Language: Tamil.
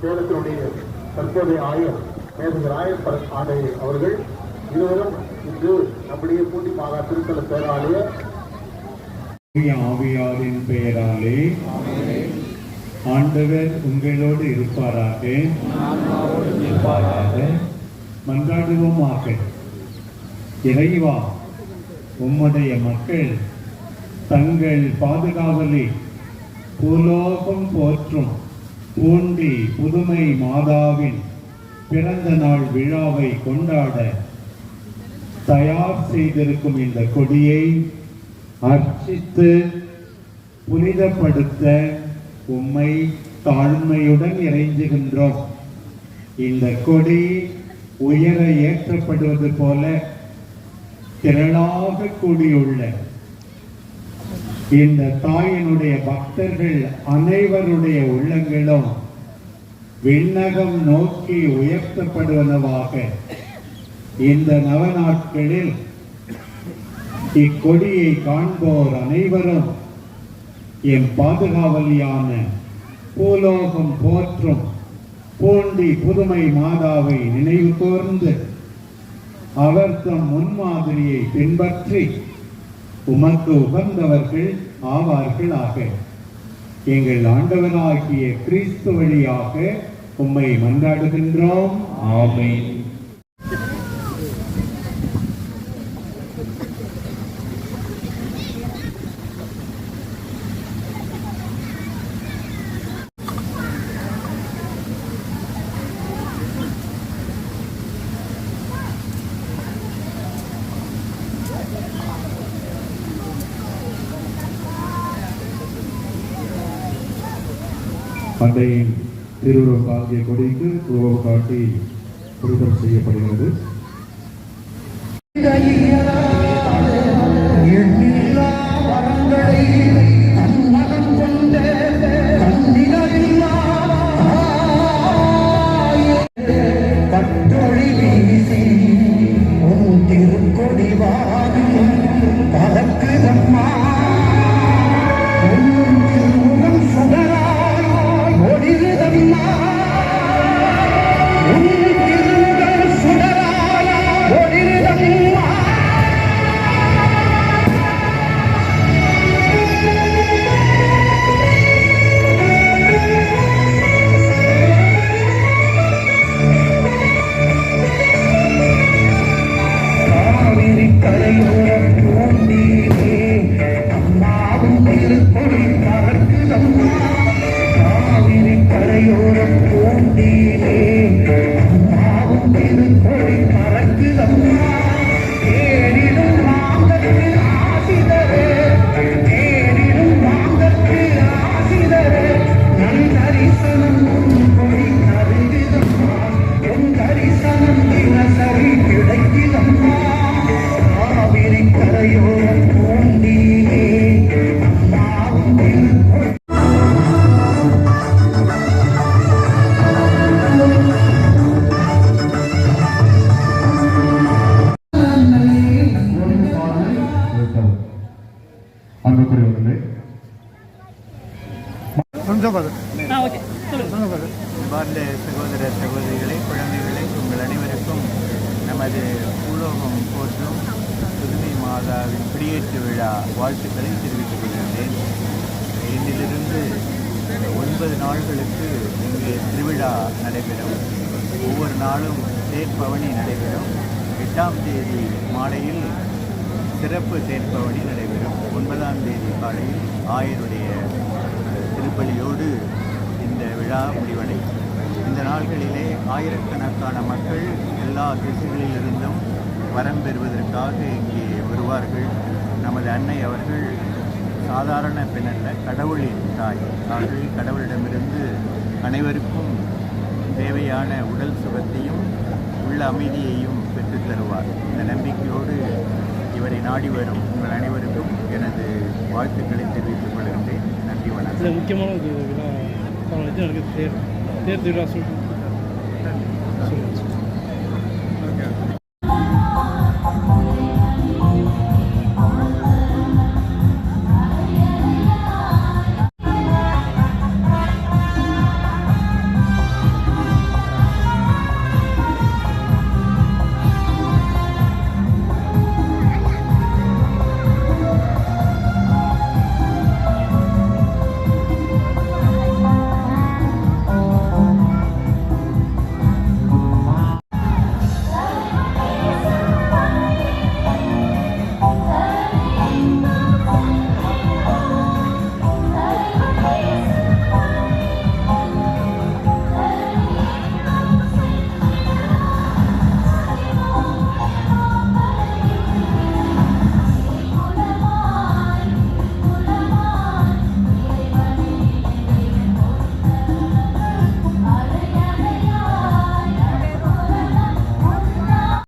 சேலத்தினுடைய தற்போதைய ஆயர் மேதகர் ஆயர் ஆடை அவர்கள் இருவரும் இன்று நம்முடைய பூண்டி மாதா திருத்தல பேராலய ஆவியாரின் பெயராலே ஆண்டவர் உங்களோடு இருப்பாராக. மன்றாடுவோமாக. இறைவா, உம்முடைய மக்கள் தங்கள் பாதுகாவலை பூலோகம் போற்றும் பூண்டி புதுமை மாதாவின் பிறந்த நாள் விழாவை கொண்டாட தயார் செய்திருக்கும் இந்த கொடியை அர்ச்சித்து புனிதப்படுத்த உம்மை தாழ்மையுடன் இறைஞ்சுகின்றோம். இந்த கொடி உயர ஏற்றப்படுவது போல திரளாக கூடியுள்ள இந்த தாயினுடைய பக்தர்கள் அனைவருடைய உள்ளங்களும் விண்ணகம் நோக்கி உயர்த்தப்படுவனவாக இந்த நவநாட்களில் இக்கொடியை காண்போர் அனைவரும் என் பாதுகாவலியான பூலோகம் போற்றும் பூண்டி புதுமை மாதாவை நினைவு கூர்ந்து அவர் தம் முன்மாதிரியை பின்பற்றி உமக்கு உகந்தவர்கள் ஆவார்களாக. எங்கள் ஆண்டவராகிய கிறிஸ்து வழியாக உம்மை மன்றாடுகின்றோம். ஆமென். அன்னையின் திருவுருவம் தாங்கிய கொடிக்கு உருவம் காட்டி புரிதல் செய்யப்படுகிறது. சகோதர சகோதரிகளை, குழந்தைகளை, உங்கள் அனைவருக்கும் நமது பூலோகம் போற்றும் புதுமை மாதாவின் குடியேற்று விழா வாழ்த்துக்களை தெரிவித்துக் கொள்கின்றேன். இன்றிலிருந்து 9 நாட்களுக்கு இங்கே திருவிழா நடைபெறும். ஒவ்வொரு நாளும் தேர்பவனி நடைபெறும். 8ஆம் தேதி மாலையில் சிறப்பு தேர்பவனி நடைபெறும். 9ஆம் தேதி காலையில் ஆயருடைய திருப்பலியோடு இந்த விழா முடிவடையும். இந்த நாள்களிலே ஆயிரக்கணக்கான மக்கள் எல்லா திசைகளிலிருந்தும் வரம் பெறுவதற்காக இங்கே வருவார்கள். நமது அன்னை அவர்கள் சாதாரண பெண்ணல்ல, கடவுளின் தாய். அவர்கள் கடவுளிடமிருந்து அனைவருக்கும் தேவையான உடல் சுகத்தையும் உள்ள அமைதியையும் பெற்றுத் தருவார். இந்த நம்பிக்கையோடு இவரை நாடி வரும் உங்கள் அனைவருக்கும் எனது வாழ்த்துக்களை தெரிவித்துக் கொள்கின்றேன். நன்றி, வணக்கம். முக்கியமான தேர் திருவிழா